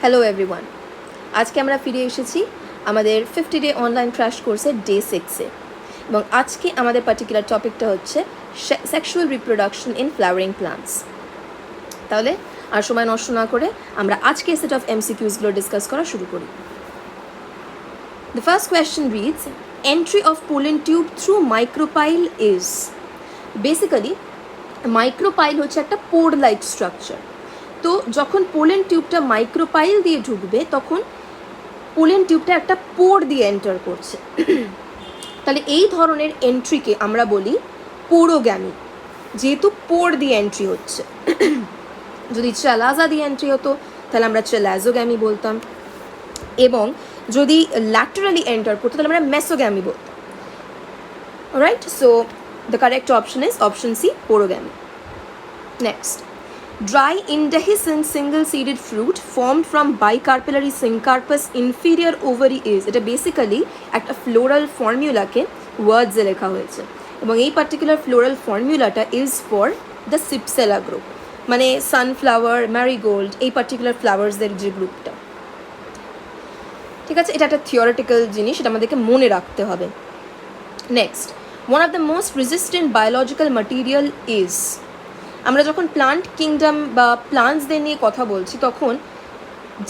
Hello everyone, আজকে আমরা ফিরে এসেছি আমাদের 50 ডে অনলাইন ক্র্যাশ কোর্সের ডে 6-এ এবং আজকে আমাদের পার্টিকুলার টপিকটা হচ্ছে sexual reproduction in flowering plants. তাহলে আর সময় নষ্ট না করে আমরা আজকে সেট অফ এমসিকিউজগুলো ডিসকাস করা শুরু করি। The first question reads, entry of pollen tube through micropyle is? Basically, micropyle হচ্ছে একটা পোর লাইক স্ট্রাকচার। তো যখন পোলেন টিউবটা মাইক্রোপাইল দিয়ে ঢুকবে তখন পোলেন টিউবটা একটা পোর দিয়ে এন্টার করছে। তাহলে এই ধরনের এন্ট্রিকে আমরা বলি পোরোগ্যামি, যেহেতু পোর দিয়ে এন্ট্রি হচ্ছে। যদি চালাজা দিয়ে এন্ট্রি হতো তাহলে আমরা চালাজোগ্যামি বলতাম, এবং যদি ল্যাটারালি এন্টার করতো তাহলে আমরা মেসোগ্যামি বলতাম। Right, so the correct option is option C, porogamy. Next, dry indehiscent single-seeded fruit formed from bicarpellary syncarpous inferior ovary is, এটা বেসিক্যালি একটা ফ্লোরাল ফর্মুলাকে ওয়ার্ডসে লেখা হয়েছে এবং এই পার্টিকুলার ফ্লোরাল ফর্মুলাটা ইজ ফর দ্য সিপসেলা গ্রুপ, মানে সানফ্লাওয়ার, ম্যারিগোল্ড, এই particular ফ্লাওয়ার্সদের যে গ্রুপটা। ঠিক আছে, এটা একটা থিওরিটিক্যাল জিনিস, এটা আমাদেরকে মনে রাখতে হবে। Next, one of the most resistant biological material is, আমরা যখন প্লান্ট কিংডম বা প্লান্টসদের নিয়ে কথা বলছি তখন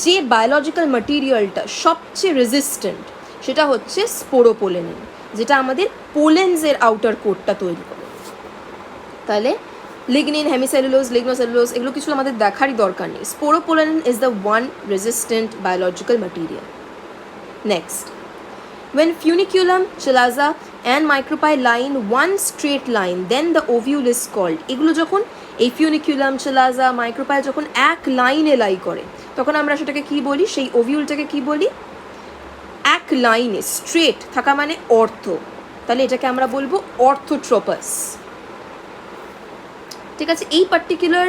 যে বায়োলজিক্যাল ম্যাটেরিয়ালটা সবচেয়ে রেজিস্ট্যান্ট সেটা হচ্ছে স্পোরোপোলেনিন, যেটা আমাদের পোলেন্সের আউটার কোটটা তৈরি করে। তাহলে লিগনিন, হেমিসেলুলোজ, লিগনোসেলুলোজ এগুলো কিছু আমাদের দেখারই দরকার নেই। Sporopollenin is the one resistant biological material. Next, when funiculum, chalaza and micropyle lie in one straight line, then the ovule is called. এগুলো যখন এই ফিউনিকুলাম, চালাজা, মাইক্রোপাইল যখন এক লাইনে লাই করে তখন আমরা সেটাকে কি বলি, সেই ওভিউলটাকে কি বলি? এক লাইনে স্ট্রেট থাকা মানে অর্থ, তাহলে এটাকে আমরা বলবো অর্থোট্রোপাস। ঠিক আছে, এই পার্টিকুলার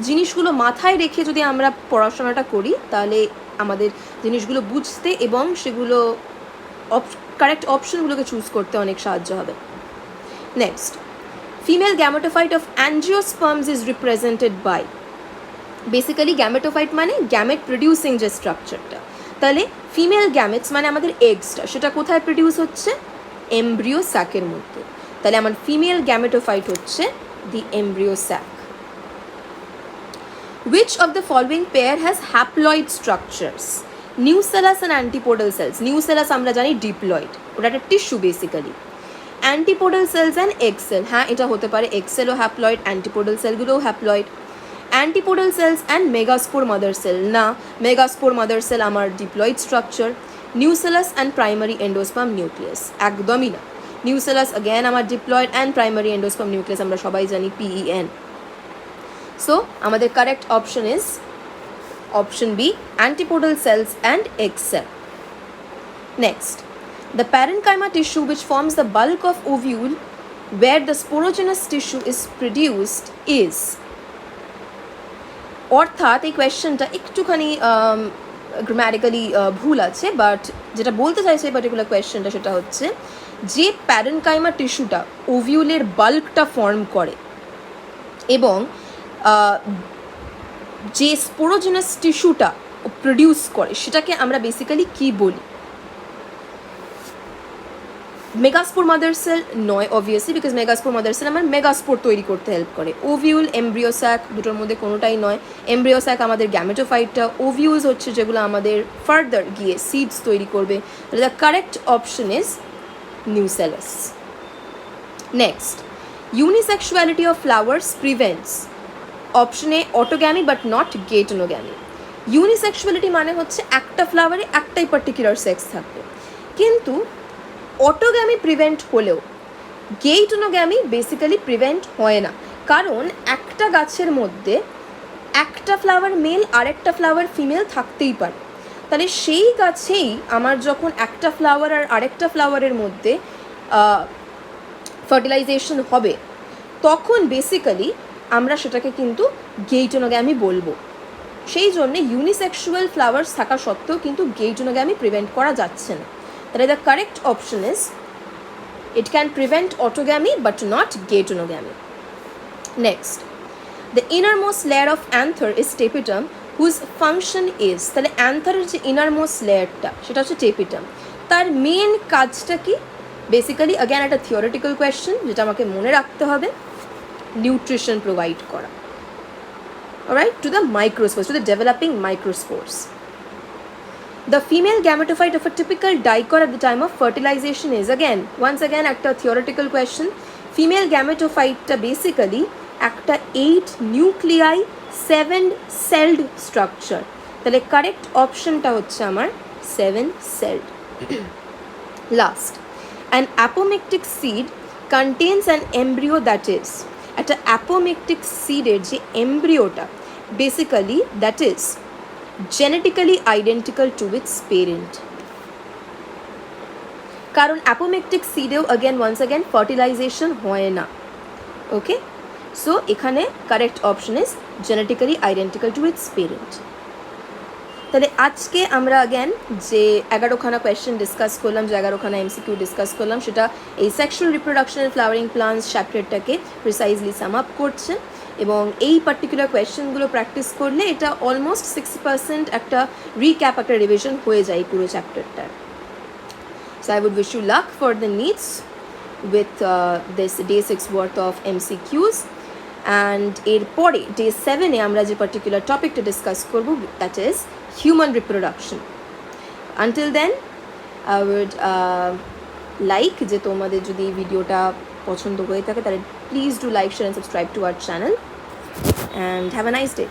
জিনিসগুলো মাথায় রেখে যদি আমরা পড়াশোনাটা করি তাহলে আমাদের জিনিসগুলো বুঝতে এবং সেগুলো কারেক্ট অপশনগুলোকে চুজ করতে অনেক সাহায্য হবে। Next, female gametophyte of angiosperms is represented by, basically gametophyte মানে গ্যামেট প্রডিউসিং যে স্ট্রাকচারটা, তাহলে ফিমেল গ্যামেটস মানে আমাদের এগসটা, সেটা কোথায় প্রডিউস হচ্ছে? এমব্রিও স্যাকের মধ্যে। তাহলে আমার ফিমেল গ্যামেটোফাইট হচ্ছে the embryo sac. Which of the following pair has haploid structures? Nucellus and antipodal cells. Nucellus আমরা জানি ডিপ্লয়েড, ওটা একটা tissue basically. Antipodal cells and egg cell, হ্যাঁ এটা হতে পারে, এগ সেলও হ্যাপ্লয়েড, অ্যান্টিপোডাল সেলগুলোও haploid. Antipodal cells and megaspore mother cell, না মেগাস্পোর মাদার সেল আমার diploid structure. Nucellus and primary endosperm nucleus, একদমই না। নিউসেলাস অ্যাগেন আমার diploid and primary endosperm nucleus আমরা সবাই জানি PEN। So, আমাদের correct option is option B, antipodal cells and egg cell. Next, the parenchyma tissue which forms the bulk of ovule where the sporogenous tissue is produced is, অর্থাৎ এই কোয়েশ্চেনটা একটুখানি grammatically ভুল আছে, বাট যেটা বলতে চাইছে এই পার্টিকুলার কোয়েশ্চেনটা সেটা হচ্ছে যে প্যারেনকাইমা টিস্যুটা ওভিউলের বাল্কটা ফর্ম করে এবং যে স্পোরোজেনাস টিস্যুটা প্রডিউস করে সেটাকে আমরা বেসিক্যালি কি বলি? মেগাস্পোর মাদার সেল নয় obviously, because megaspore mother cell আমার মেগাস্পোর তৈরি করতে হেল্প করে। ওভিউল, এমব্রিওস্যাক দুটোর মধ্যে কোনোটাই নয়। এমব্রিওস্যাক আমাদের গ্যামেটোফাইটটা, ওভিউলস হচ্ছে যেগুলো আমাদের ফার্দার গিয়ে সিডস তৈরি করবে। তাহলে the correct option is nucellus. Next, unisexuality of flowers prevents, option A autogamy but not geitonogamy. Unisexuality মানে হচ্ছে একটা ফ্লাওয়ারে একটাই পার্টিকুলার সেক্স থাকবে, কিন্তু অটোগ্যামি প্রিভেন্ট হলেও গেটনোগ্যামি বেসিক্যালি প্রিভেন্ট হয় না, কারণ একটা গাছের মধ্যে একটা ফ্লাওয়ার মেল আর একটা ফ্লাওয়ার ফিমেল থাকতেই পারে। তাহলে সেই গাছেই আমার যখন একটা ফ্লাওয়ার আর আরেকটা ফ্লাওয়ারের মধ্যে ফার্টিলাইজেশন হবে তখন বেসিক্যালি আমরা সেটাকে কিন্তু গেইটোনোগ্যামি বলবো। সেই জন্যে ইউনিসেক্সুয়াল ফ্লাওয়ার্স থাকা সত্ত্বেও কিন্তু গেইটোনোগ্যামি প্রিভেন্ট করা যাচ্ছে না। তাহলে the correct option is it can prevent autogamy but not geitonogamy. Next, The innermost layer of anther is tapetum, whose function is, তাহলে অ্যান্থারের যে ইনারমোস্ট লেয়ারটা সেটা হচ্ছে টেপিটাম, তার মেন কাজটা কি? বেসিক্যালি অ্যাগেন একটা থিওরিটিক্যাল কোয়েশ্চেন যেটা আমাকে মনে রাখতে হবে, নিউট্রিশন প্রোভাইড করা, alright, to the microspores, to the developing microspores. The female gametophyte of a typical dicot at the time of fertilization is, again, once again একটা theoretical question. Female gametophyte basically একটা 8 nuclei 7 celled structure, তাহলে correct অপশনটা হচ্ছে আমার 7 celled. Last, an apomictic seed contains an embryo that is, একটা apomictic seed-এর যে এমব্রিওটা basically that is genetically identical to its parent, কারণ অ্যাপোমেকটিক সিডেও once again ফার্টিলাইজেশন হয় না। ওকে, সো এখানে correct option is genetically identical to its parent. তাহলে আজকে আমরা যে 11খানা কোয়েশ্চেন ডিসকাস করলাম, যে 11খানা MCQ ডিসকাস করলাম, সেটা এই sexual reproduction and flowering plants চ্যাপ্টারটাকে প্রিসাইজলি সাম আপ করছে, এবং এই পার্টিকুলার কোয়েশ্চেনগুলো প্র্যাকটিস করলে এটা অলমোস্ট 60% একটা রিক্যাপ, একটা রিভিশন হয়ে যায় পুরো চ্যাপ্টারটার। So I would wish you luck for the needs with this day 6 worth of MCQs, and এরপরে ডে 7-এ আমরা যে পার্টিকুলার টপিকটা ডিসকাস করবো that is human reproduction. Until then, I would like যে তোমাদের যদি এই ভিডিওটা পছন্দ হয়ে থাকে তাহলে please do like, share and subscribe to our channel, and have a nice day.